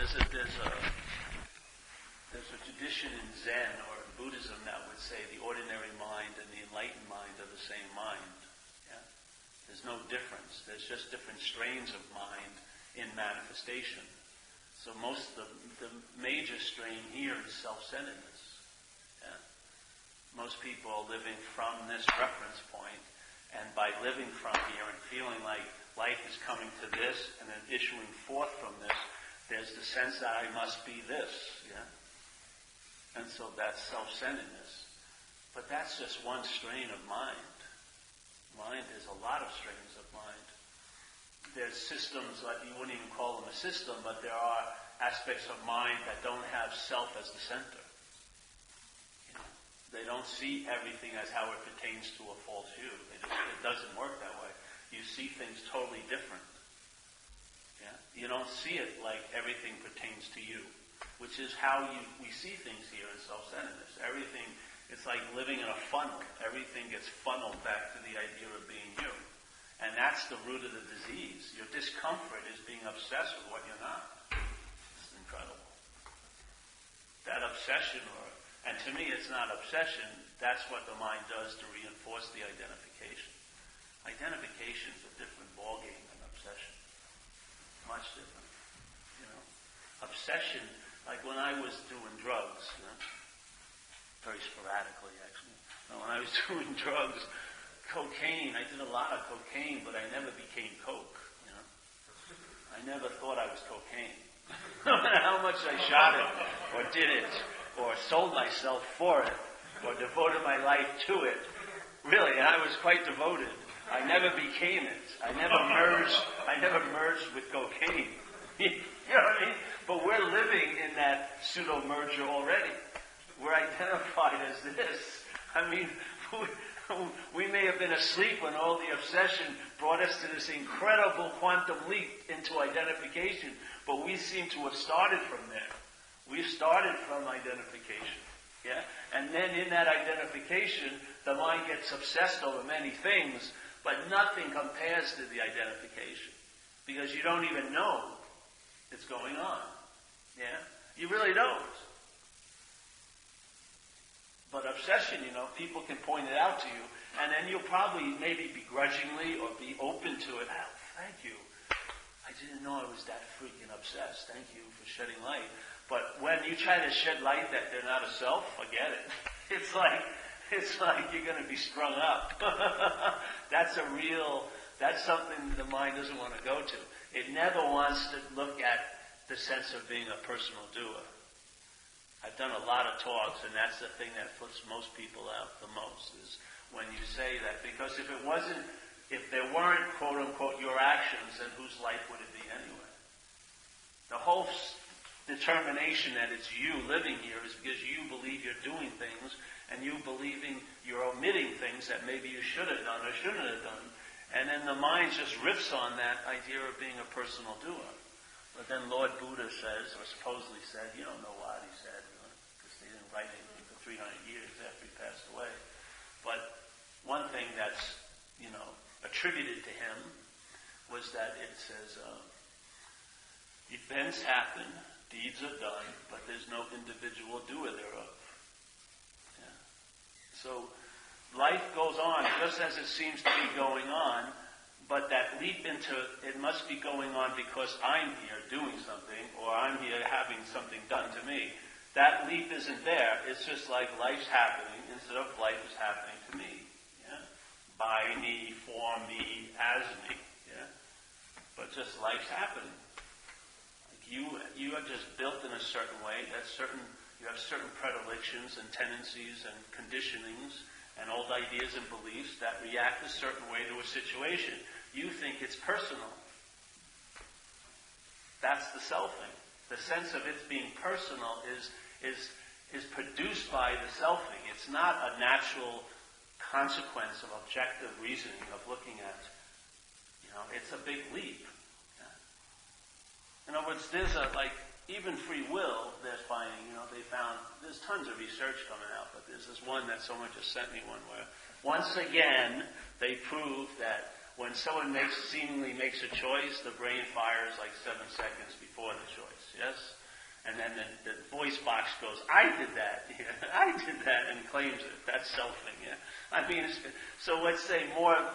there's a tradition in Zen or in Buddhism that would say the ordinary mind and the enlightened mind are the same mind. Yeah? There's no difference. There's just different strains of mind in manifestation. So most of the major strain here is self-centeredness. Yeah? Most people are living from this reference point, and by living from here and feeling like life is coming to this and then issuing forth from this, there's the sense that I must be this. Yeah? And so that's self-centeredness. But that's just one strain of mind. Mind is a lot of strains of mind. There's systems, like you wouldn't even call them a system, but there are aspects of mind that don't have self as the center. You know, they don't see everything as how it pertains to a false you. It doesn't work that way. You see things totally different. Yeah? You don't see it like everything pertains to you, which is how we see things here in self-centeredness. Everything, it's like living in a funnel. Everything gets funneled back to the idea of being you. And that's the root of the disease. Your discomfort is being obsessed with what you're not. It's incredible. That obsession, and to me it's not obsession, that's what the mind does to reinforce the identification. Identification is a different ballgame than obsession. Much different. You know, obsession, like when I was doing drugs, you know, very sporadically actually. When I was doing drugs, cocaine, I did a lot of cocaine, but I never became coke, you know. I never thought I was cocaine. No matter how much I shot it, or did it, or sold myself for it, or devoted my life to it. Really, and I was quite devoted. I never became it. I never merged with cocaine. You know what I mean? But we're living in that pseudo-merger already. We're identified as this. I mean, we may have been asleep when all the obsession brought us to this incredible quantum leap into identification, but we seem to have started from there. We've started from identification. Yeah? And then in that identification, the mind gets obsessed over many things, but nothing compares to the identification. Because you don't even know it's going on. Yeah? You really don't. But obsession, you know, people can point it out to you, and then you'll probably maybe begrudgingly or be open to it. Oh, thank you. I didn't know I was that freaking obsessed. Thank you for shedding light. But when you try to shed light that they're not a self, forget it. It's like you're going to be strung up. That's something the mind doesn't want to go to. It never wants to look at the sense of being a personal doer. I've done a lot of talks, and that's the thing that flips most people out the most, is when you say that. Because if there weren't, quote unquote, your actions, then whose life would it be anyway? The whole determination that it's you living here is because you believe you're doing things, and you believing you're omitting things that maybe you should have done or shouldn't have done. And then the mind just riffs on that idea of being a personal doer. But then Lord Buddha says, or supposedly said, you don't know what he said, because they didn't write anything for 300 years after he passed away. But one thing that's, attributed to him was that it says, events happen, deeds are done, but there's no individual doer thereof. Yeah. So life goes on just as it seems to be going on, but that leap into it must be going on because I'm here doing something, or I'm here having something done to me. That leap isn't there. It's just like life's happening instead of life is happening to me. Yeah? By me, for me, as me. Yeah? But just life's happening. Like you are just built in a certain way. You have certain predilections and tendencies and conditionings and old ideas and beliefs that react a certain way to a situation. You think it's personal. That's the selfing. The sense of it being personal is produced by the selfing. It's not a natural consequence of objective reasoning of looking at, it's a big leap. In other words, there's even free will, they're finding, they found, there's tons of research coming out, but there's this one that someone just sent me one where, once again, they proved that when someone seemingly makes a choice, the brain fires like 7 seconds before the choice, yes? And then the voice box goes, I did that, yeah, I did that, and claims it. That's selfing, yeah. I mean, so let's say what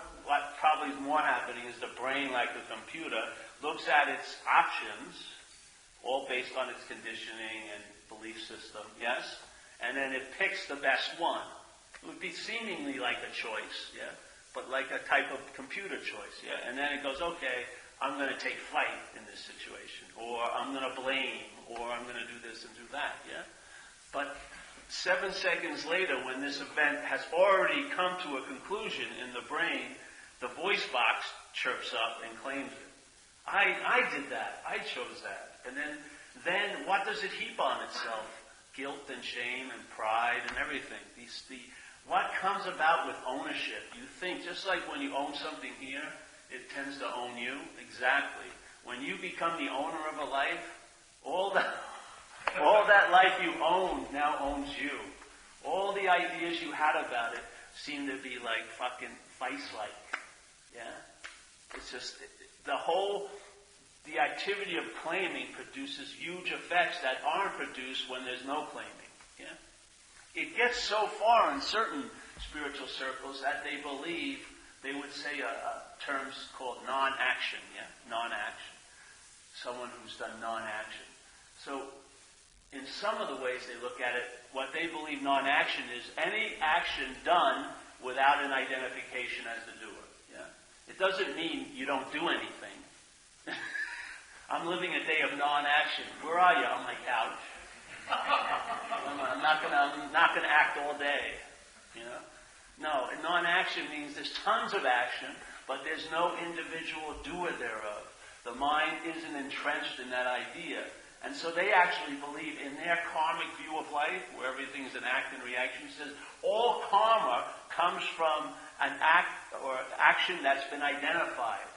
probably is more happening is the brain, like a computer, looks at its options, all based on its conditioning and belief system, yes? And then it picks the best one. It would be seemingly like a choice, yeah? But like a type of computer choice, yeah? And then it goes, okay, I'm going to take flight in this situation, or I'm going to blame, or I'm going to do this and do that, yeah? But 7 seconds later, when this event has already come to a conclusion in the brain, the voice box chirps up and claims it. I did that. I chose that. And then what does it heap on itself? Guilt and shame and pride and everything. What comes about with ownership? You think, just like when you own something here, it tends to own you. Exactly. When you become the owner of a life, all that life you own now owns you. All the ideas you had about it seem to be like fucking vice-like. Yeah? It's just, the activity of claiming produces huge effects that aren't produced when there's no claiming. Yeah? It gets so far in certain spiritual circles that they believe, they would say terms called non-action, yeah? Non-action. Someone who's done non-action. So, in some of the ways they look at it, what they believe non-action is any action done without an identification as the doer. Yeah? It doesn't mean you don't do anything. I'm living a day of non-action. Where are you? On my couch. I'm not gonna act all day. You know? No, non-action means there's tons of action, but there's no individual doer thereof. The mind isn't entrenched in that idea. And so they actually believe in their karmic view of life, where everything is an act and reaction, says all karma comes from an act or action that's been identified.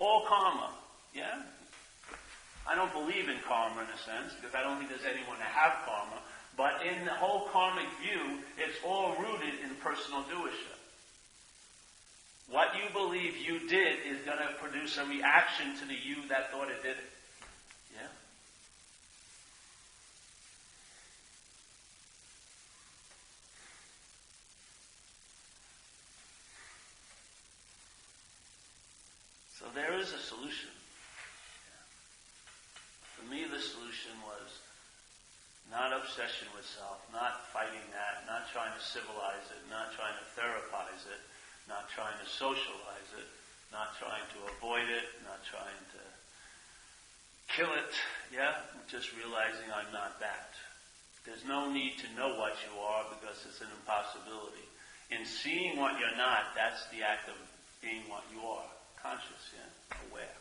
All karma. Yeah? I don't believe in karma in a sense, because I don't think there's anyone to have karma. But in the whole karmic view, it's all rooted in personal doership. What you believe you did is going to produce a reaction to the you that thought it did it. Yeah? So there is a solution. For me, the solution was not obsession with self, not fighting that, not trying to civilize it, not trying to therapize it, not trying to socialize it, not trying to avoid it, not trying to kill it, yeah? Just realizing I'm not that. There's no need to know what you are because it's an impossibility. In seeing what you're not, that's the act of being what you are. Conscious, yeah? Aware.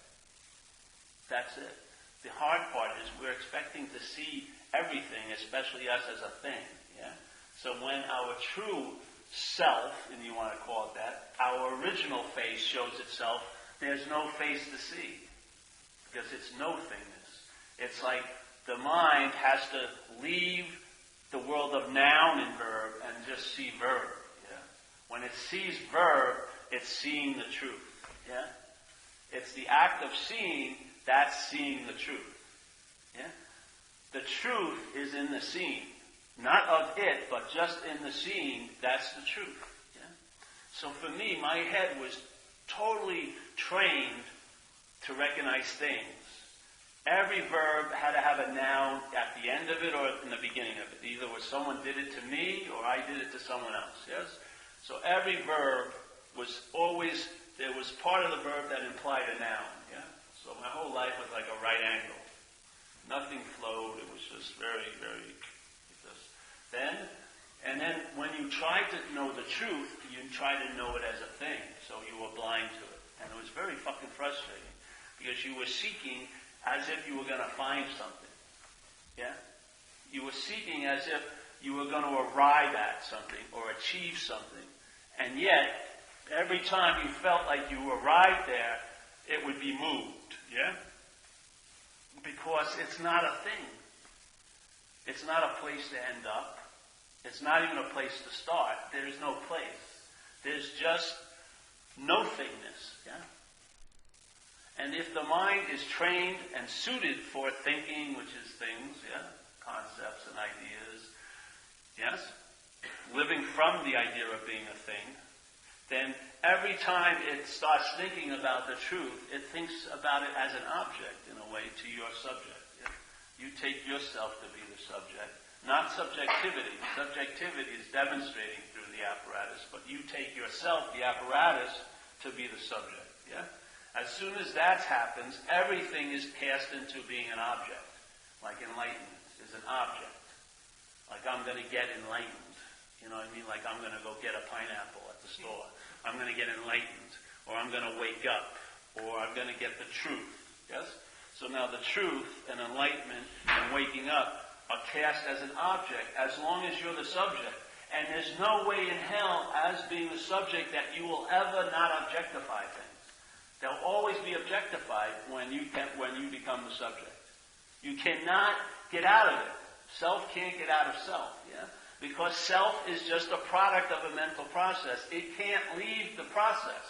That's it. The hard part is we're expecting to see everything, especially us as a thing, yeah? So when our true self, and you want to call it that, our original face shows itself, there's no face to see. Because it's no thingness. It's like the mind has to leave the world of noun and verb and just see verb. Yeah? When it sees verb, it's seeing the truth. Yeah? It's the act of seeing that's seeing the truth. Yeah? The truth is in the seeing. Not of it, but just in the seeing, that's the truth. Yeah? So for me, my head was totally trained to recognize things. Every verb had to have a noun at the end of it or in the beginning of it. Either was someone did it to me or I did it to someone else. Yes? So every verb was always, there was part of the verb that implied a noun. Yeah? So my whole life was like a right angle. Nothing flowed. It was just very, very just. And then when you tried to know the truth, you tried to know it as a thing. So you were blind to it. And it was very fucking frustrating. Because you were seeking as if you were going to find something. Yeah? You were seeking as if you were going to arrive at something or achieve something. And yet, every time you felt like you arrived there, it would be moved. Yeah? Because it's not a thing. It's not a place to end up. It's not even a place to start. There's no place. There's just no-thingness. Yeah? And if the mind is trained and suited for thinking, which is things, yeah, concepts and ideas, yes, living from the idea of being a thing, then every time it starts thinking about the truth, it thinks about it as an object, in a way, to your subject. Yeah? You take yourself to be the subject, not subjectivity. Subjectivity is demonstrating through the apparatus, but you take yourself, the apparatus, to be the subject. Yeah? As soon as that happens, everything is cast into being an object. Like enlightenment is an object. Like I'm going to get enlightened. You know what I mean? Like I'm going to go get a pineapple at the store. I'm going to get enlightened. Or I'm going to wake up. Or I'm going to get the truth. Yes? So now the truth and enlightenment and waking up are cast as an object as long as you're the subject. And there's no way in hell, as being the subject, that you will ever not objectify things. They'll always be objectified when you become the subject. You cannot get out of it. Self can't get out of self, yeah? Because self is just a product of a mental process. It can't leave the process.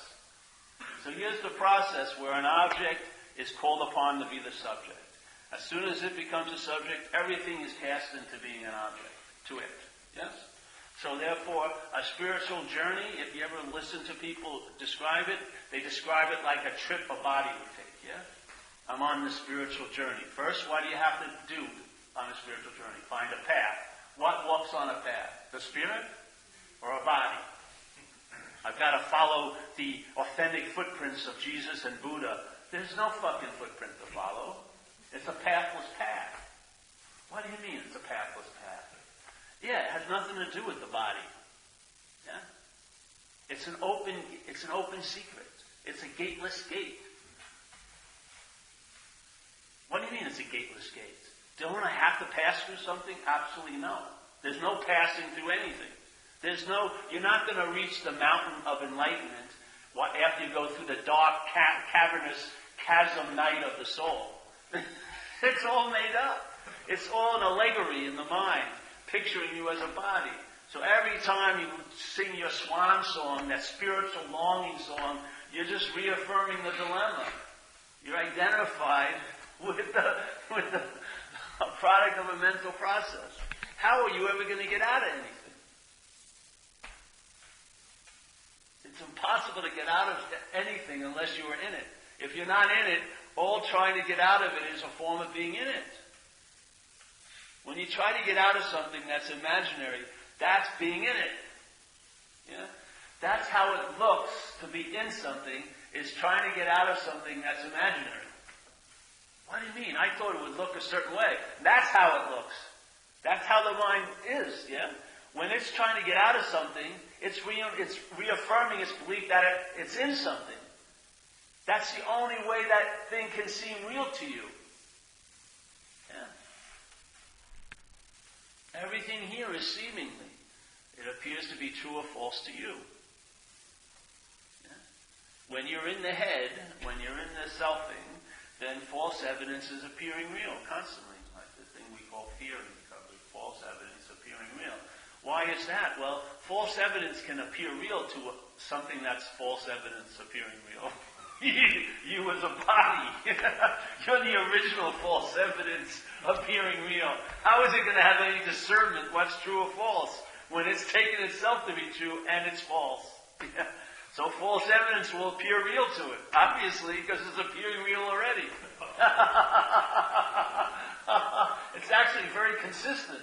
So here's the process where an object is called upon to be the subject. As soon as it becomes a subject, everything is cast into being an object to it. Yes? So therefore, a spiritual journey, if you ever listen to people describe it, they describe it like a trip a body would take, yeah? I'm on the spiritual journey. First, what do you have to do on a spiritual journey? Find a path. What walks on a path? The spirit or a body? I've got to follow the authentic footprints of Jesus and Buddha. There's no fucking footprint to follow. It's a pathless path. What do you mean it's a pathless path? Yeah, it has nothing to do with the body. Yeah? It's an open secret. It's a gateless gate. What do you mean it's a gateless gate? Don't I have to pass through something? Absolutely no. There's no passing through anything. You're not going to reach the mountain of enlightenment after you go through the dark, cavernous chasm night of the soul. It's all made up. It's all an allegory in the mind, picturing you as a body. So every time you sing your swan song, that spiritual longing song, you're just reaffirming the dilemma. You're identified with the product of a mental process. How are you ever going to get out of anything? It's impossible to get out of anything unless you are in it. If you're not in it, all trying to get out of it is a form of being in it. When you try to get out of something that's imaginary, that's being in it. Yeah? That's how it looks to be in something, is trying to get out of something that's imaginary. What do you mean? I thought it would look a certain way. That's how it looks. That's how the mind is, yeah? When it's trying to get out of something, it's reaffirming its belief that it's in something. That's the only way that thing can seem real to you. Yeah. Everything here is seemingly. It appears to be true or false to you. Yeah. When you're in the head, when you're in the selfing, then false evidence is appearing real constantly. Like the thing we call fear in recovery, false evidence appearing real. Why is that? Well, false evidence can appear real to something that's false evidence appearing real. You as a body. You're the original false evidence appearing real. How is it going to have any discernment what's true or false when it's taken itself to be true and it's false? So false evidence will appear real to it, obviously, because it's appearing real already. It's actually very consistent.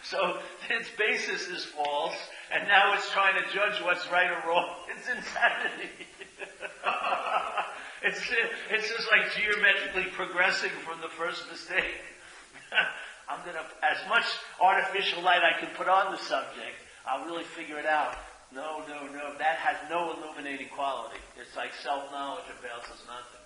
So its basis is false, and now it's trying to judge what's right or wrong. It's insanity. It's just like geometrically progressing from the first mistake. I'm going to, as much artificial light I can put on the subject, I'll really figure it out. No. That has no illuminating quality. It's like self-knowledge avails us nothing.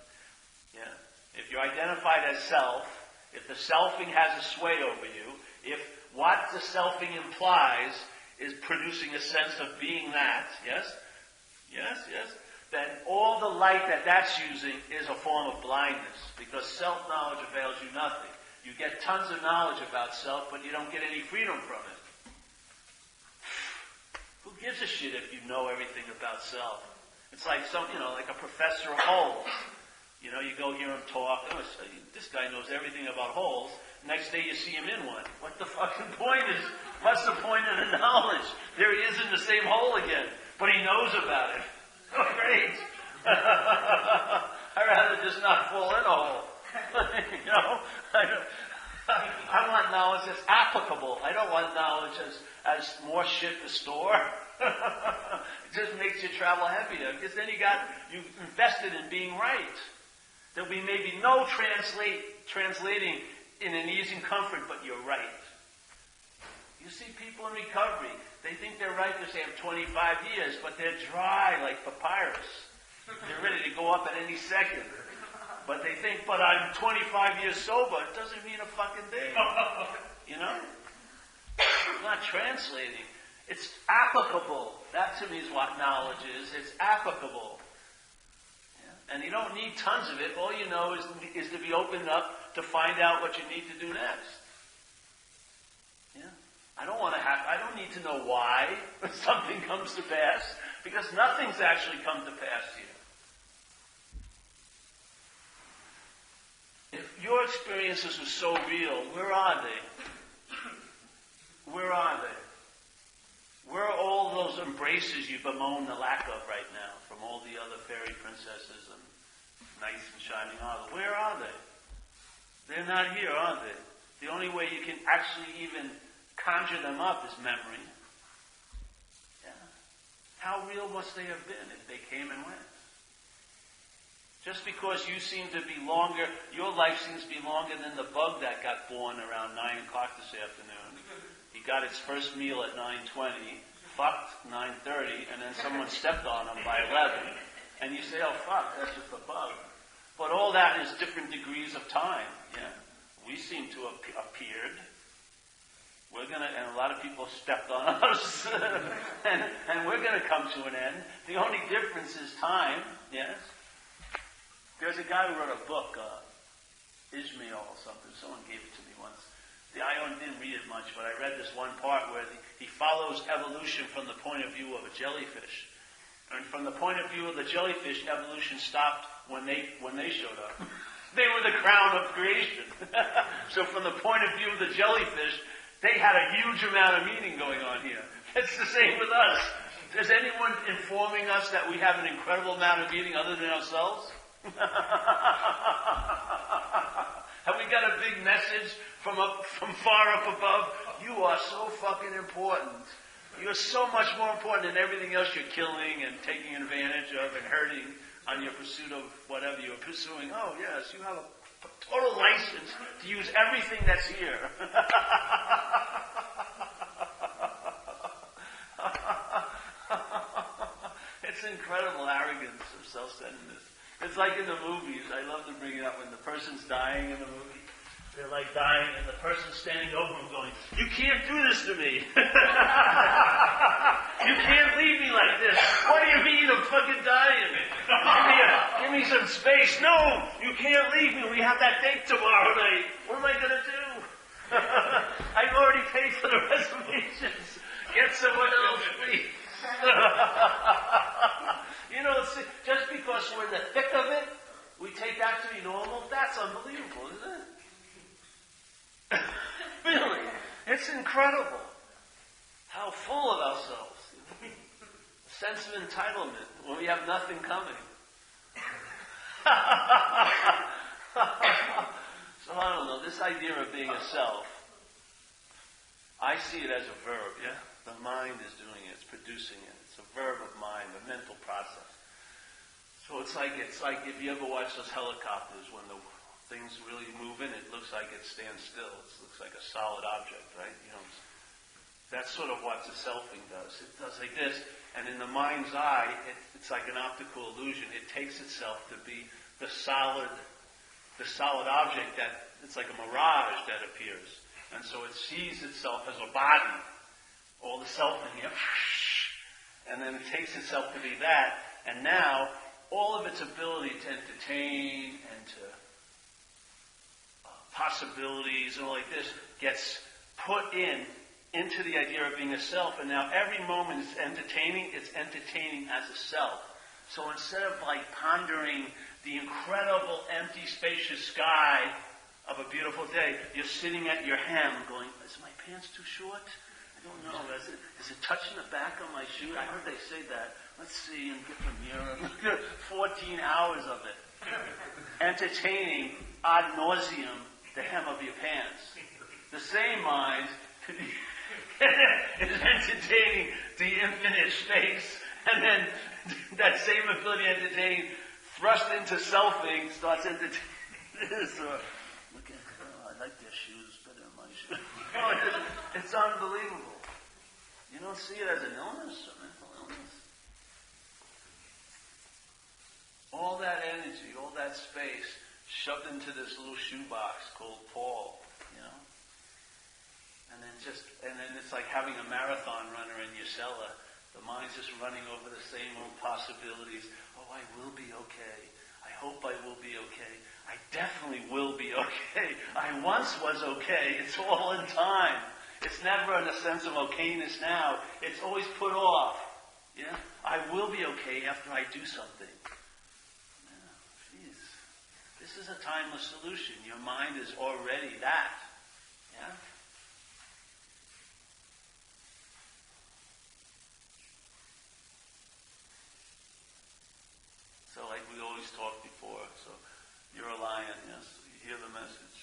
Yeah. If you're identified as self, if the selfing has a sway over you, if what the selfing implies is producing a sense of being that, yes, then all the light that's using is a form of blindness, because self-knowledge avails you nothing. You get tons of knowledge about self, but you don't get any freedom from it. Who gives a shit if you know everything about self? It's like like a professor of holes. You go hear him talk. Oh, this guy knows everything about holes. Next day you see him in one. What the fucking point is? What's the point of the knowledge? There he is in the same hole again, but he knows about it. Oh, great. I'd rather just not fall in a hole. I want knowledge that's applicable. I don't want knowledge as more shit to store. It just makes you travel heavier, because then you invested in being right. There'll be maybe no translating in an ease and comfort, but you're right. You see people in recovery, they think they're right because they have 25 years, but they're dry like papyrus. They're ready to go up at any second. But they think, but I'm 25 years sober. It doesn't mean a fucking thing. It's not translating. It's applicable. That to me is what knowledge is. It's applicable. Yeah? And you don't need tons of it. All you know is to be opened up to find out what you need to do next. Yeah? I don't need to know why something comes to pass, because nothing's actually come to pass here. If your experiences are so real, where are they? Where are they? Where are all those embraces you bemoan the lack of right now from all the other fairy princesses and knights in shining armor? Where are they? They're not here, are they? The only way you can actually even conjure them up is memory. Yeah. How real must they have been if they came and went? Just because you seem to be longer, your life seems to be longer than the bug that got born around 9 o'clock this afternoon. He got its first meal at 9:20, fucked 9:30, and then someone stepped on him by 11. And you say, oh fuck, that's just a bug. But all that is different degrees of time. Yeah, we seem to have appeared. And a lot of people stepped on us, and we're going to come to an end. The only difference is time. Yes. There's a guy who wrote a book, Ishmael or something. Someone gave it to me once. I didn't read it much, but I read this one part where he follows evolution from the point of view of a jellyfish. And from the point of view of the jellyfish, evolution stopped when they showed up. They were the crown of creation. So from the point of view of the jellyfish, they had a huge amount of meaning going on here. It's the same with us. Is anyone informing us that we have an incredible amount of meaning other than ourselves? Have we got a big message from far up above? You are so fucking important. You're so much more important than everything else you're killing and taking advantage of and hurting on your pursuit of whatever you're pursuing. Oh yes, you have a total license to use everything that's here. It's incredible arrogance of self-centeredness. It's like in the movies. I love to bring it up when the person's dying in the movie. They're like dying, and the person's standing over them going, "You can't do this to me. You can't leave me like this. What do you mean I'm fucking dying? Give me some space. No, you can't leave me. We have that date tomorrow night. What am I going to do? I've already paid for the reservations. Get someone else, please." Just because we're in the thick of it, we take that to be normal. That's unbelievable, isn't it? Really, it's incredible how full of ourselves. Sense of entitlement when we have nothing coming. So I don't know, this idea of being a self, I see it as a verb, yeah? The mind is doing it, it's producing it. It's a verb of mind, a mental process. So it's like if you ever watch those helicopters, when the things really move in, it looks like it stands still. It looks like a solid object, right? That's sort of what the selfing does. It does like this, and in the mind's eye, it's like an optical illusion. It takes itself to be the solid object that it's like a mirage that appears, and so it sees itself as a body. All the selfing, and then it takes itself to be that, and now all of its ability to entertain and to possibilities and all like this gets put in into the idea of being a self, and now every moment it's entertaining as a self. So instead of like pondering the incredible empty spacious sky of a beautiful day, you're sitting at your hem going, is my pants too short? I don't know. Is it touching the back of my shoe? I heard they say that. Let's see and get the mirror. 14 hours of it. Entertaining ad nauseum the hem of your pants. The same mind is entertaining the infinite space, and then that same ability entertaining thrust into selfing starts entertaining this. Look at, I like their shoes better than my shoes. It's unbelievable. You don't see it as an illness, a mental illness. All that energy, all that space shoved into this little shoebox called Paul, you know? And then it's like having a marathon runner in your cellar. The mind's just running over the same old possibilities. Oh, I will be okay. I hope I will be okay. I definitely will be okay. I once was okay. It's all in time. It's never in a sense of okayness now. It's always put off. Yeah? I will be okay after I do something. Yeah, geez. This is a timeless solution. Your mind is already that. Yeah? So like we always talked before, so you're a lion, yes, you hear the message,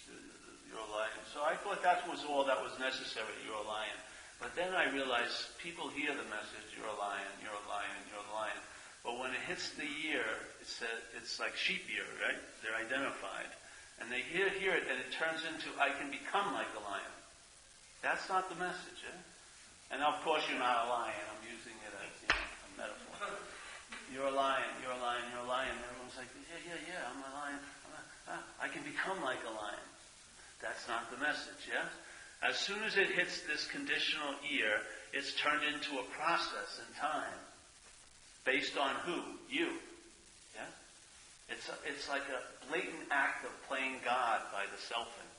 you're a lion. So I thought that was all that was necessary, you're a lion. But then I realized people hear the message, you're a lion, you're a lion, you're a lion. But when it hits the ear, it's like sheep ear, right? They're identified. And they hear it and it turns into, I can become like a lion. That's not the message, eh? And of course you're not a lion, I'm using it as a metaphor. You're a lion, you're a lion, you're a lion. Everyone's like, yeah, I'm a lion. I can become like a lion. That's not the message, yeah? As soon as it hits this conditional ear, it's turned into a process in time. Based on who? You. Yeah? It's like a blatant act of playing God by the selfing.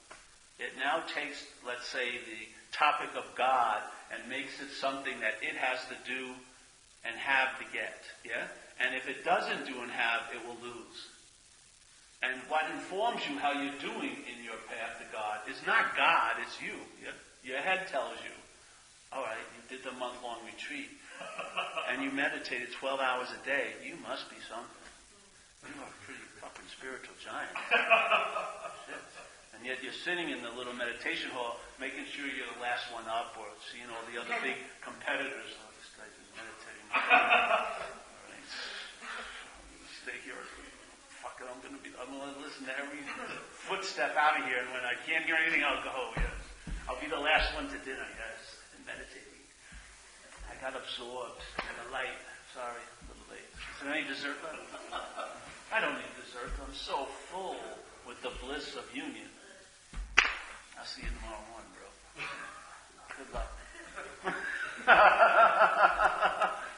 It now takes, let's say, the topic of God and makes it something that it has to do and have to get, yeah? And if it doesn't do and have, it will lose. And what informs you how you're doing in your path to God is not God, it's you. Yeah? Your head tells you, all right, you did the month-long retreat, and you meditated 12 hours a day, you must be something. You are a pretty fucking spiritual giant. Shit. And yet you're sitting in the little meditation hall, making sure you're the last one up, or seeing all the other big competitors. Oh, this guy's just meditating. Alright. Stay here. Fuck it, I'm gonna listen to every footstep out of here, and when I can't hear anything, I'll go, yes. I'll be the last one to dinner, yes, and meditating. I got absorbed in the light. Sorry, a little late. Is there any dessert left? I don't need dessert. I'm so full with the bliss of union. I'll see you tomorrow morning, bro. Good luck.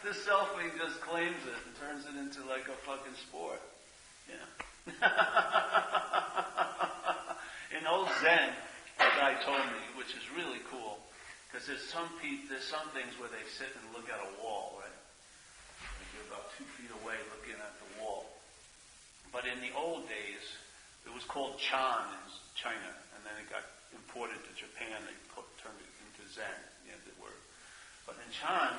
This selfie just claims it and turns it into like a fucking sport. Yeah. In old Zen, a guy told me, which is really cool, because there's some things where they sit and look at a wall, right? Like you're about 2 feet away looking at the wall. But in the old days, it was called Chan in China, and then it got imported to Japan. They turned it into Zen, the word. But in Chan,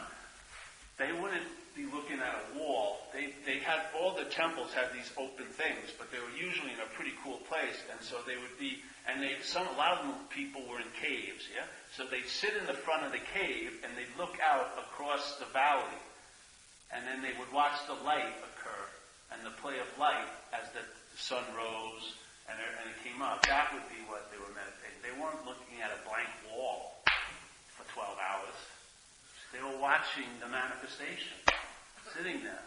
they wouldn't be looking at a wall. They had, all the temples had these open things, but they were usually in a pretty cool place, and so they would be, and a lot of them people were in caves, yeah? So they'd sit in the front of the cave, and they'd look out across the valley, and then they would watch the light occur, and the play of light as the sun rose, and it came up. That would be what they were meditating. They weren't looking at a blank wall for 12 hours. They were watching the manifestation, sitting there.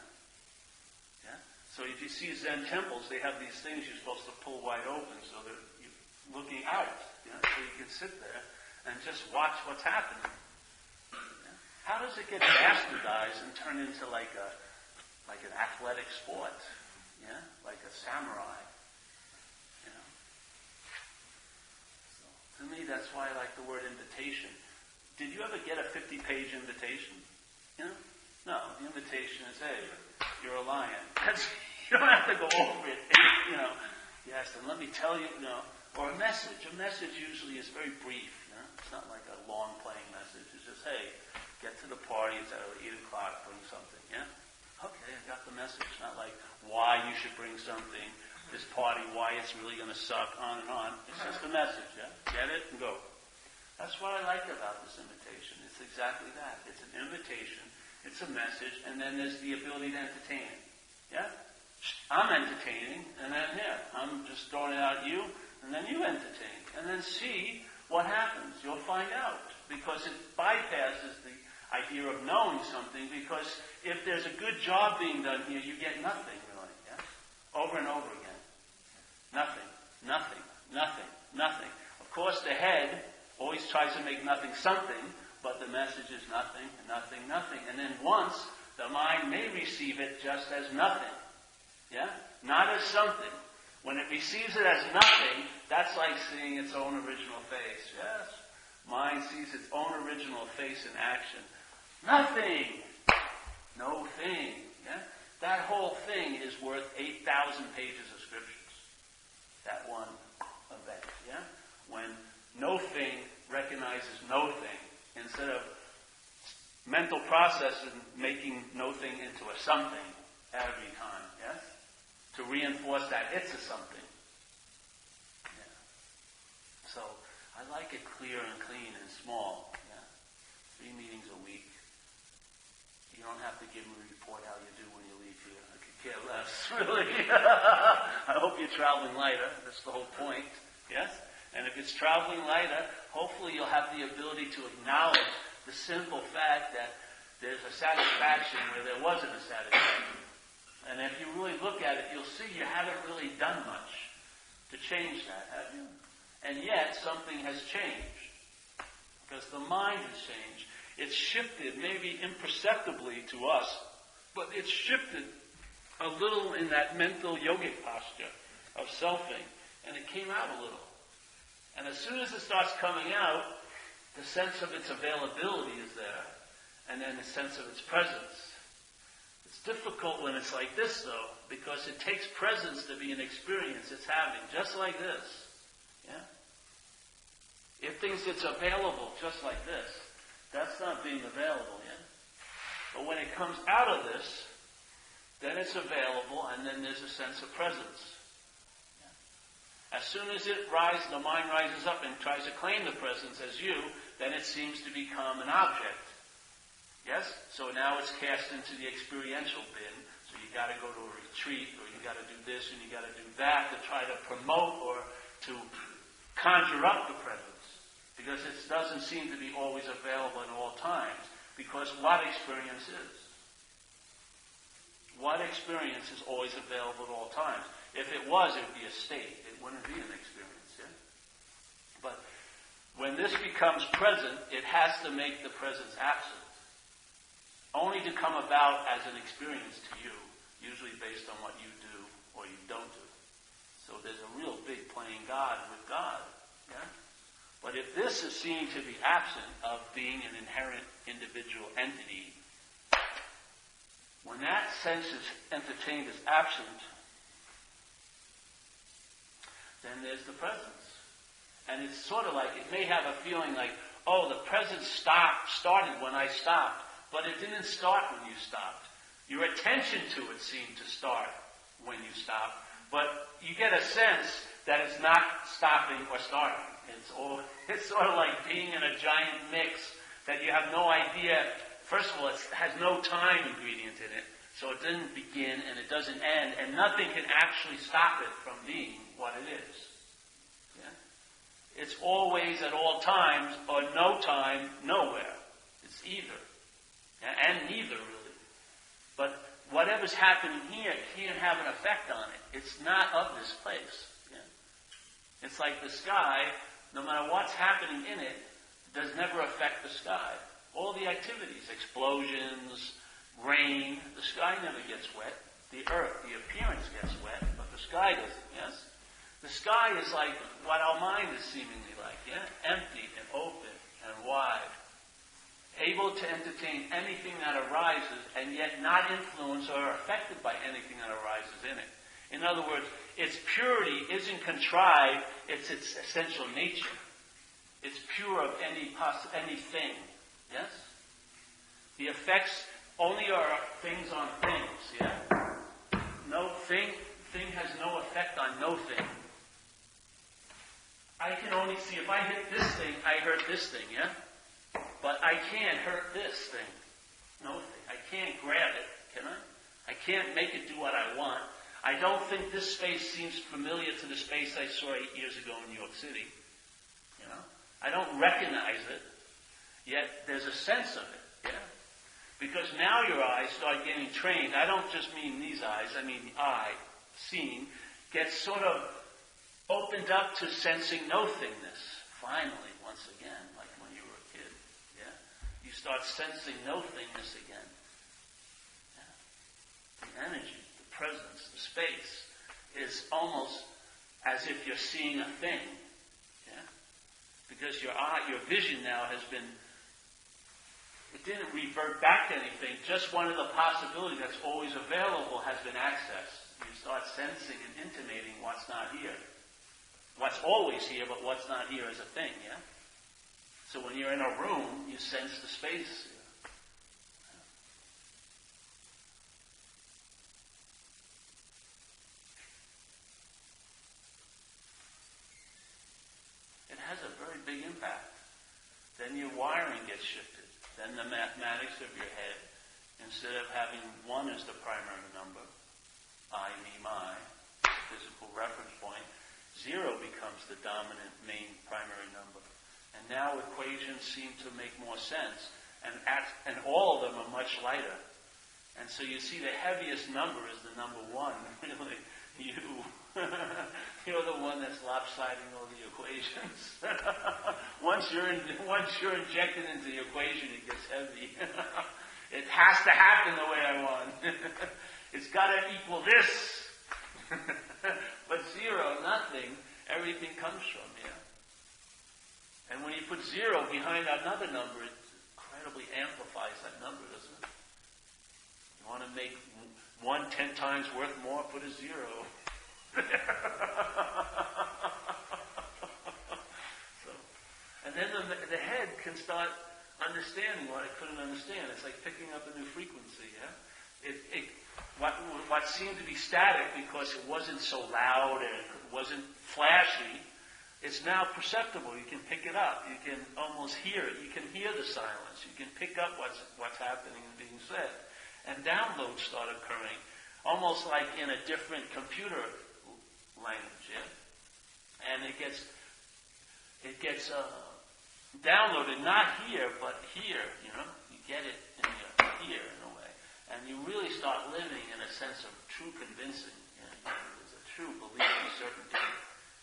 Yeah? So if you see Zen temples, they have these things you're supposed to pull wide open so that you're looking out. Yeah? So you can sit there and just watch what's happening. Yeah? How does it get bastardized and turn into like an athletic sport? Yeah? Like a samurai. You know? So, to me, that's why I like the word invitation. Did you ever get a 50-page invitation? You know? No, the invitation is, hey, you're a lion. You don't have to go over it. You know, you ask them, let me tell you, or a message. A message usually is very brief. It's not like a long playing message. It's just, hey, get to the party. It's at 8 o'clock. Bring something. Yeah. Okay, I got the message. Not like why you should bring something. This party, why it's really going to suck. On and on. It's just a message. Yeah. Get it and go. That's what I like about this invitation. It's exactly that. It's an invitation. It's a message, and then there's the ability to entertain it. Yeah? I'm entertaining, and then I'm just throwing it out at you, and then you entertain. And then see what happens. You'll find out. Because it bypasses the idea of knowing something, because if there's a good job being done here, you get nothing, really. Yeah? Over and over again. Nothing, nothing, nothing, nothing. Of course, the head always tries to make nothing something, but the message is nothing, nothing, nothing. And then once, the mind may receive it just as nothing. Yeah? Not as something. When it receives it as nothing, that's like seeing its own original face. Yes? Mind sees its own original face in action. Nothing! No thing. Yeah? That whole thing is worth 8,000 pages of scriptures. That one event. Yeah? When no thing recognizes no thing, instead of mental process and making no thing into a something every time, yes? To reinforce that it's a something. Yeah. So, I like it clear and clean and small. Yeah. 3 meetings a week. You don't have to give me a report how you do when you leave here. I could care less, really. I hope you're traveling lighter. That's the whole point. Yes? And if it's traveling lighter, hopefully you'll have the ability to acknowledge the simple fact that there's a satisfaction where there wasn't a satisfaction. And if you really look at it, you'll see you haven't really done much to change that, have you? And yet, something has changed. Because the mind has changed. It's shifted, maybe imperceptibly to us, but it's shifted a little in that mental yogic posture of selfing. And it came out a little. And as soon as it starts coming out, the sense of its availability is there, and then the sense of its presence. It's difficult when it's like this, though, because it takes presence to be an experience it's having, just like this. Yeah? If things gets available just like this, that's not being available yet. But when it comes out of this, then it's available, and then there's a sense of presence. As soon as the mind rises up and tries to claim the presence as you, then it seems to become an object. Yes? So now it's cast into the experiential bin. So you got to go to a retreat, or you got to do this, and you got to do that to try to promote or to conjure up the presence. Because it doesn't seem to be always available at all times. Because what experience is? What experience is always available at all times? If it was, it would be a state. It wouldn't be an experience. Yeah? But when this becomes present, it has to make the presence absent. Only to come about as an experience to you, usually based on what you do or you don't do. So there's a real big playing God with God. Yeah? But if this is seen to be absent of being an inherent individual entity, when that sense is entertained as absent, then there's the presence. And it's sort of like, it may have a feeling like, oh, the presence started when I stopped, but it didn't start when you stopped. Your attention to it seemed to start when you stopped, but you get a sense that it's not stopping or starting. It's sort of like being in a giant mix that you have no idea. First of all, it has no time ingredient in it, so it didn't begin and it doesn't end, and nothing can actually stop it from being what it is. Yeah? It's always at all times, or no time, nowhere. It's either. Yeah? And neither, really. But whatever's happening here can't have an effect on it. It's not of this place. Yeah? It's like the sky, no matter what's happening in it, does never affect the sky. All the activities, explosions, rain, the sky never gets wet. The earth, the appearance gets wet, but the sky doesn't, yes? The sky is like what our mind is seemingly like, yeah? Empty and open and wide. able to entertain anything that arises, and yet not influenced or affected by anything that arises in it. In other words, its purity isn't contrived, it's its essential nature. It's pure of anything. Yes? The effects only are things on things, yeah? No thing has no effect on no thing. I can only see, if I hit this thing, I hurt this thing, yeah? But I can't hurt this thing. No thing. I can't grab it, can I? I can't make it do what I want. I don't think this space seems familiar to the space I saw 8 years ago in New York City. You know? I don't recognize it, yet there's a sense of it, yeah? Because now your eyes start getting trained. I don't just mean these eyes, I mean the eye, seeing, gets sort of opened up to sensing no-thingness, finally, once again, like when you were a kid, yeah? You start sensing no-thingness again. Yeah? The energy, the presence, the space is almost as if you're seeing a thing, yeah? Because your eye, your vision now has been, it didn't revert back to anything, just one of the possibilities that's always available has been accessed. You start sensing and intimating what's not here. What's always here, but what's not here is a thing, yeah? So when you're in a room, you sense the space. It has a very big impact. Then your wiring gets shifted. Then the mathematics of your head, instead of having one as the primary number, I, me, my, physical reference point, 0 becomes the dominant main primary number. And now equations seem to make more sense. And all of them are much lighter. And so you see the heaviest number is the number 1. Really, you. You're the one that's lopsiding all the equations. once you're injected into the equation, it gets heavy. It has to happen the way I want. It's got to equal this. But 0, nothing, everything comes from, yeah? And when you put 0 behind another number, it incredibly amplifies that number, doesn't it? You want to make 1 10 times worth more, put a 0. So, and then the head can start understanding what it couldn't understand. It's like picking up a new frequency, yeah? What seemed to be static because it wasn't so loud and it wasn't flashy, it's now perceptible. You can pick it up. You can almost hear it. You can hear the silence. You can pick up what's happening and being said. And downloads start occurring, almost like in a different computer language, yeah? And it gets downloaded, not here, but here, you know? You get it in your here in a way. And you really start living in a sense of true convincing. Yeah? There's a true belief and certainty,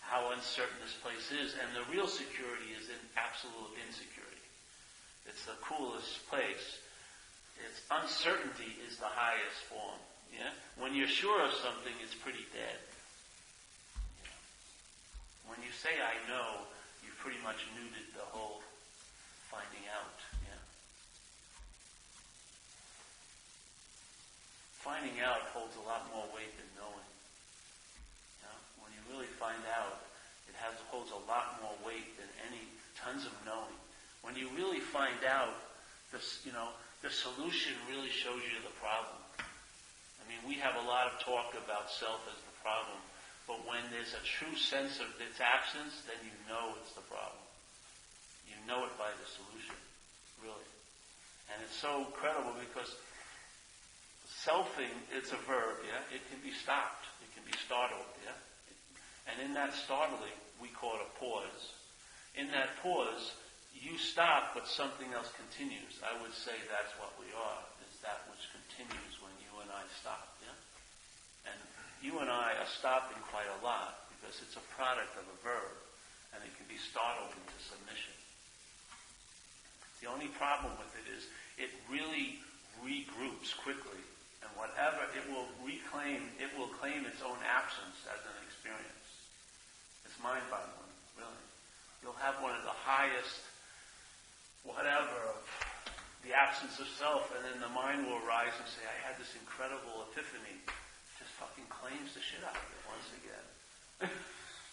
how uncertain this place is. And the real security is in absolute insecurity. It's the coolest place. Its uncertainty is the highest form. Yeah? When you're sure of something, it's pretty dead. Yeah? When you say, I know, you pretty much neutered the whole finding out. Yeah? Finding out holds a lot more weight than knowing. You know? When you really find out, it holds a lot more weight than tons of knowing. When you really find out, the solution really shows you the problem. I mean, we have a lot of talk about self as the problem, but when there's a true sense of its absence, then you know it's the problem. You know it by the solution, really. And it's so incredible because selfing, it's a verb, yeah? It can be stopped. It can be startled, yeah? And in that startling, we call it a pause. In that pause, you stop, but something else continues. I would say that's what we are, is that which continues when you and I stop, yeah? And you and I are stopping quite a lot because it's a product of a verb, and it can be startled into submission. The only problem with it is it really regroups quickly, and whatever it will claim its own absence as an experience. It's mind-boggling, really. You'll have one of the highest, whatever, the absence of self, and then the mind will arise and say, I had this incredible epiphany. Just fucking claims the shit out of it once again.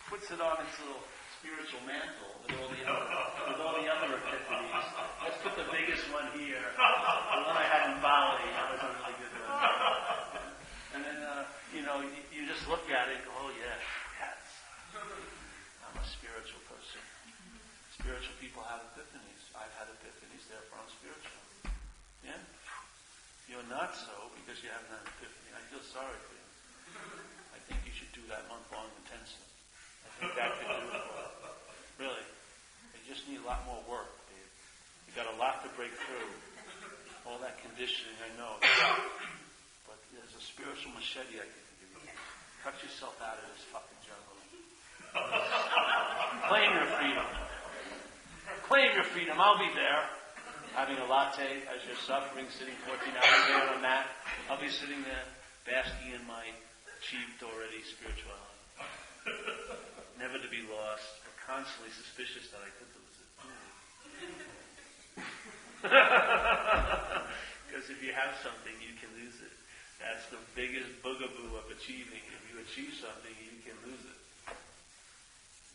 Puts it on its little spiritual mantle with all the other epiphanies. Let's put the biggest one here. The one I had in Bali. That was a really good one. And then, you just look at it and go, oh yeah, yes. I'm a spiritual person. Spiritual people have epiphanies. I've had epiphanies, therefore I'm spiritual. Yeah? You're not so because you haven't had an epiphany. I feel sorry for you. I think you should do that month-long intensive. I think that could do it for you. Really. You just need a lot more work, Dave. You got a lot to break through. All that conditioning, I know. But there's a spiritual machete I can give you. Cut yourself out of this fucking jungle. Claim your freedom. Claim your freedom. I'll be there. Having a latte as you're suffering, sitting 14 hours there on a mat. I'll be sitting there, basking in my achieved already spirituality. Never to be lost, but constantly suspicious that I could lose it. Because if you have something, you can lose it. That's the biggest boogaboo of achieving. If you achieve something, you can lose it.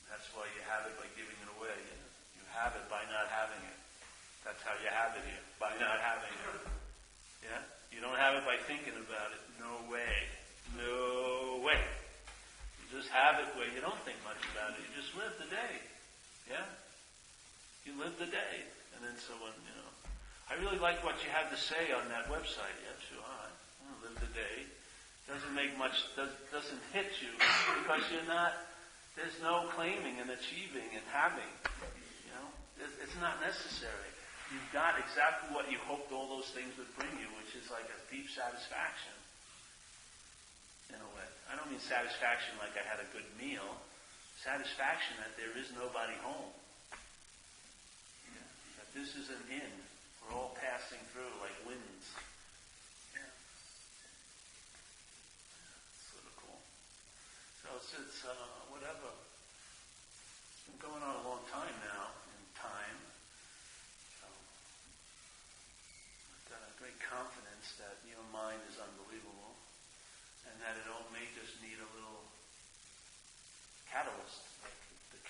That's why you have it by giving it away. You have it by not having it. That's how you have it here, by not having it. Yeah? You don't have it by thinking about it. No way. No way. You just have it where you don't think much about it. You just live the day. Yeah? You live the day. And then someone, I really like what you had to say on that website. Yeah, sure. I live the day. Doesn't make much, doesn't hit you because you're not, there's no claiming and achieving and having. It's not necessary. You've got exactly what you hoped all those things would bring you, which is like a deep satisfaction, in a way. I don't mean satisfaction like I had a good meal. Satisfaction that there is nobody home. Yeah. That this is an inn. We're all passing through like winds. Yeah. It's sort of cool. So it's whatever. It's been going on a long time now, in time. Great confidence that your mind is unbelievable and that it all may just need a little catalyst. Like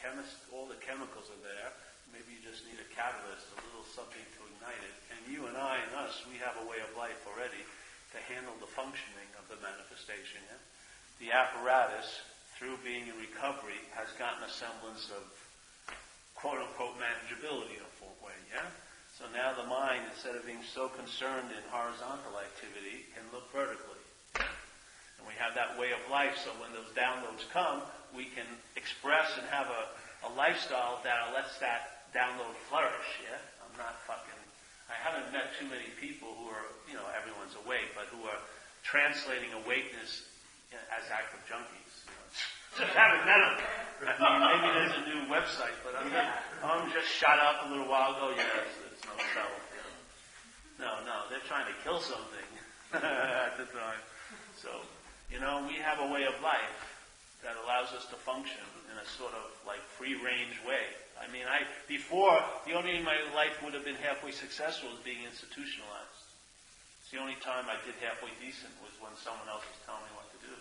all the chemicals are there. Maybe you just need a catalyst, a little something to ignite it. And you and I and us, we have a way of life already to handle the functioning of the manifestation. Yeah? The apparatus, through being in recovery, has gotten a semblance of quote-unquote manageability in a full way. Yeah? So now the mind, instead of being so concerned in horizontal activity, can look vertically. And we have that way of life, so when those downloads come, we can express and have a lifestyle that lets that download flourish, yeah? I haven't met too many people who are, everyone's awake, but who are translating awakeness as active junkies. Just haven't met them. I mean, maybe there's a new website, but I'm just shot up a little while ago, yes. No self. No, they're trying to kill something at the time. So, we have a way of life that allows us to function in a sort of like free-range way. I mean, before, the only my life would have been halfway successful was being institutionalized. It's the only time I did halfway decent was when someone else was telling me what to do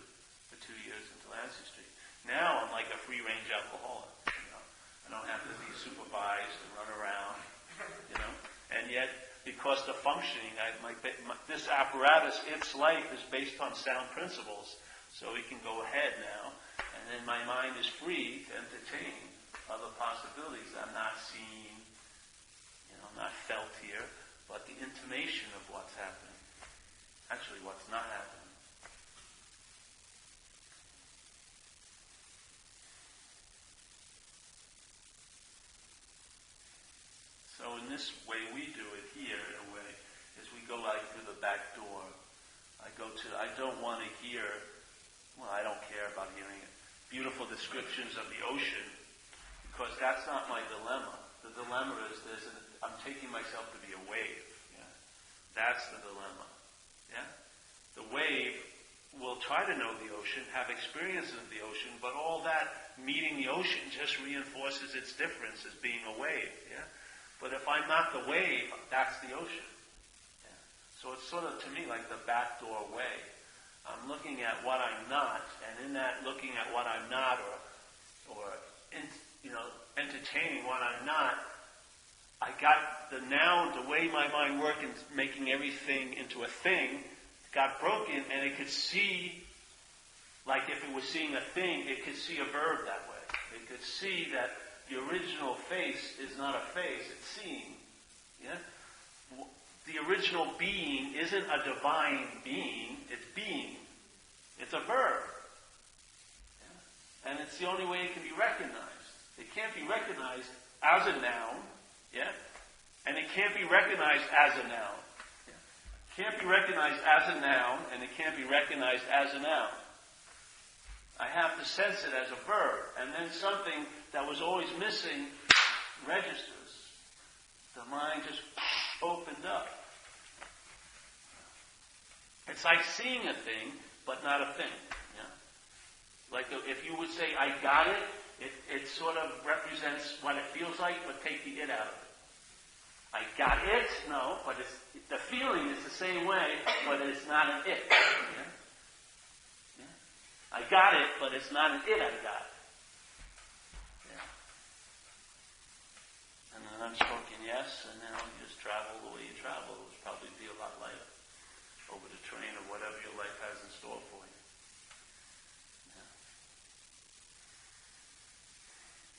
for 2 years into Lansing Street. Now I'm like a free-range alcoholic. I don't have to be supervised and run around. And yet, because the functioning, this apparatus, its life is based on sound principles, so we can go ahead now, and then my mind is free to entertain other possibilities. I'm not seen, not felt here, but the intimation of what's happening, actually what's not happening. So in this way we do it here, in a way, is we go like through the back door. I don't want to hear, I don't care about hearing it, beautiful descriptions of the ocean, because that's not my dilemma. The dilemma is I'm taking myself to be a wave. Yeah? That's the dilemma. Yeah? The wave will try to know the ocean, have experiences of the ocean, but all that meeting the ocean just reinforces its difference as being a wave. Yeah? But if I'm not the wave, that's the ocean. So it's sort of, to me, like the backdoor way. I'm looking at what I'm not, and in that looking at what I'm not, or entertaining what I'm not, I got the noun, the way my mind worked in making everything into a thing, got broken, and it could see, like if it was seeing a thing, it could see a verb that way. It could see that the original face is not a face, it's seeing. Yeah? The original being isn't a divine being, it's being. It's a verb. Yeah? And it's the only way it can be recognized. It can't be recognized as a noun, yeah? And it can't be recognized as a noun. Yeah? It can't be recognized as a noun, and it can't be recognized as a noun. I have to sense it as a verb, and then something that was always missing registers. The mind just opened up. It's like seeing a thing, but not a thing. Yeah? Like if you would say, I got it, it sort of represents what it feels like, but take the it out of it. I got it, no, but the feeling is the same way, but it's not an it. Yeah? Yeah? I got it, but it's not an it I got. Yeah? And an unspoken yes, and now you just travel the way you travel. It would probably be a lot lighter over the train or whatever your life has in store for you. Yeah.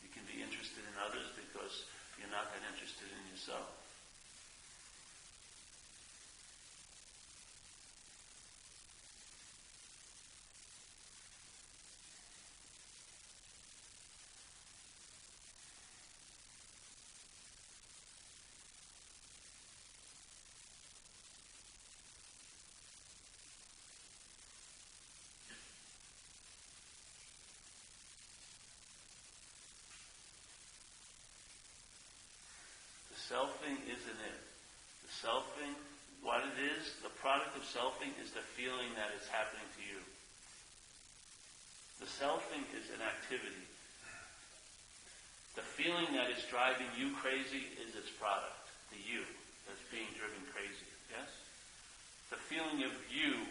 You can be interested in others because you're not that interested in yourself. Selfing isn't it. The selfing, what it is, the product of selfing is the feeling that is happening to you. The selfing is an activity. The feeling that is driving you crazy is its product, the you that's being driven crazy. Yes? The feeling of you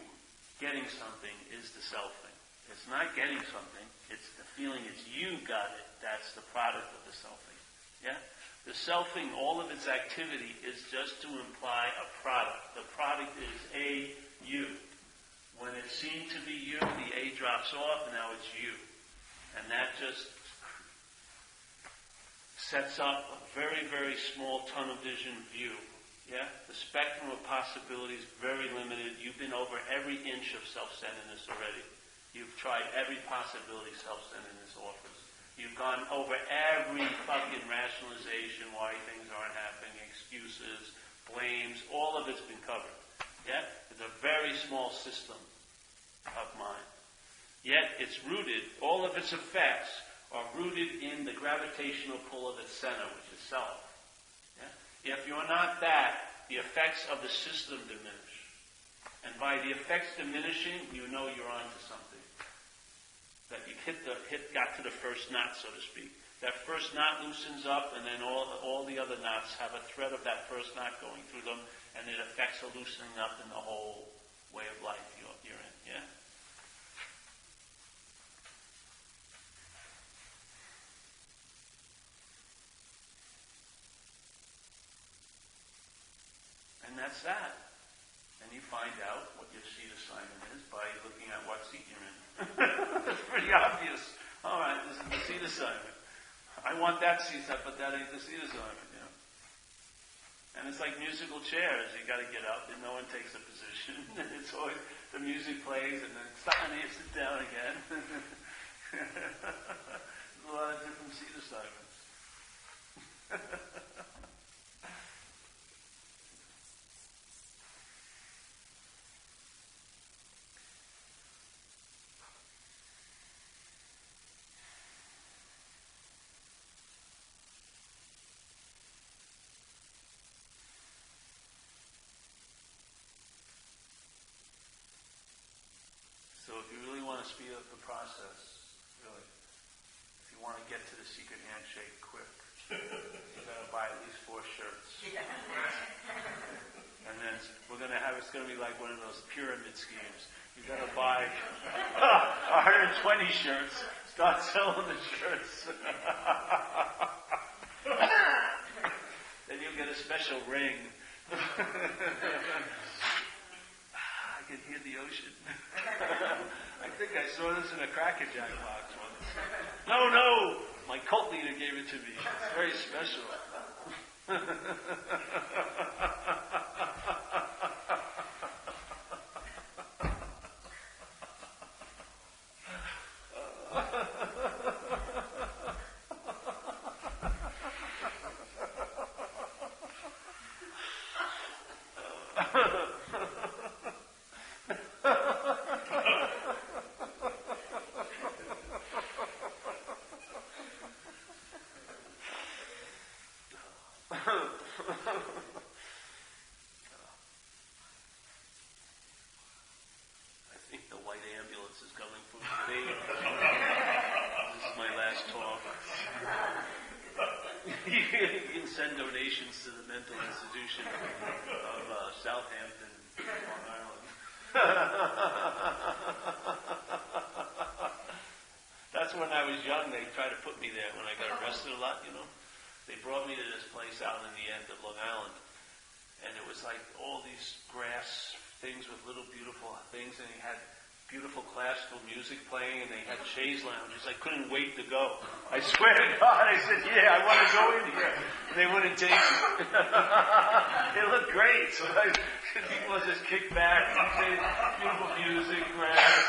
getting something is the selfing. It's not getting something, it's the feeling it's you got it, that's the product of the selfing. Yeah? The selfing, all of its activity is just to imply a product. The product is a you. When it seemed to be you, the a drops off, and now it's you. And that just sets up a very, very small tunnel vision view. Yeah? The spectrum of possibilities very limited. You've been over every inch of self-centeredness already. You've tried every possibility self-centeredness offers. You've gone over every fucking rationalization, why things aren't happening, excuses, blames, all of it's been covered. Yeah? It's a very small system of mind. Yet it's rooted, all of its effects are rooted in the gravitational pull of its center, which is self. Yeah? If you're not that, the effects of the system diminish. And by the effects diminishing, you know you're onto something. That you got to the first knot, so to speak. That first knot loosens up, and then all the other knots have a thread of that first knot going through them, and it affects a loosening up in the whole way of life you're in. Yeah. And that's that. And you find out what your seat assignment is by looking at what seat you're in. It's pretty obvious. All right, this is the seat assignment. I want that seat, but that ain't the seat assignment. You know? And it's like musical chairs. You got to get up, and no one takes a position. And it's always the music plays, and then stop, and you sit down again. There's a lot of different seat assignments. So if you really want to speed up the process, really, if you want to get to the secret handshake quick, you got to buy at least 4 shirts. And then it's going to be like one of those pyramid schemes. You've got to buy 120 shirts, start selling the shirts. Then you'll get a special ring. I can hear the ocean. I think I saw this in a Cracker Jack box once. No, my cult leader gave it to me. It's very special. Send donations to the mental institution of Southampton, Long Island. That's when I was young. They tried to put me there when I got arrested a lot, They brought me to this place out in the end of Long Island. And it was like all these grass things with little beautiful things, and he had beautiful classical music playing, and they had chaise lounges. I couldn't wait to go. I swear to God, I said, yeah, I want to go in here. And they wouldn't take me. It looked great. So people just kicked back and say, beautiful music, grass.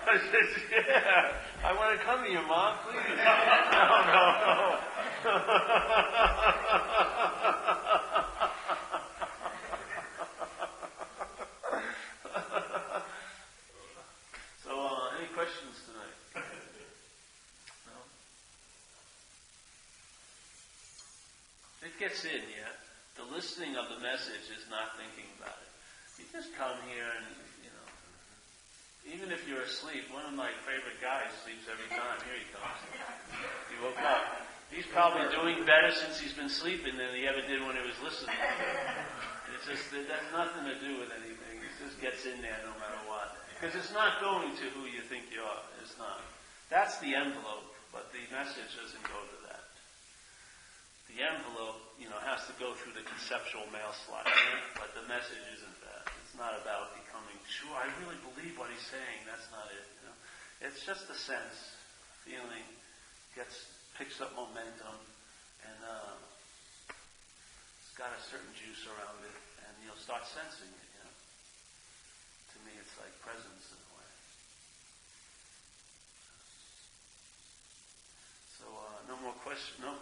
I said, yeah, I want to come here, Mom, please. No. Questions tonight? No? It gets in, yeah. The listening of the message is not thinking about it. You just come here and, even if you're asleep, one of my favorite guys sleeps every time. Here he comes. He woke up. He's probably doing better since he's been sleeping than he ever did when he was listening. It's just, it has nothing to do with anything. It just gets in there no matter what. Because it's not going to who you think you are. It's not. That's the envelope, but the message doesn't go to that. The envelope, has to go through the conceptual mail slot, but the message isn't that. It's not about becoming sure. I really believe what he's saying. That's not it. It's just a sense, feeling, picks up momentum, and it's got a certain juice around it, and you'll start sensing it. To me, it's like presence in a way. So, no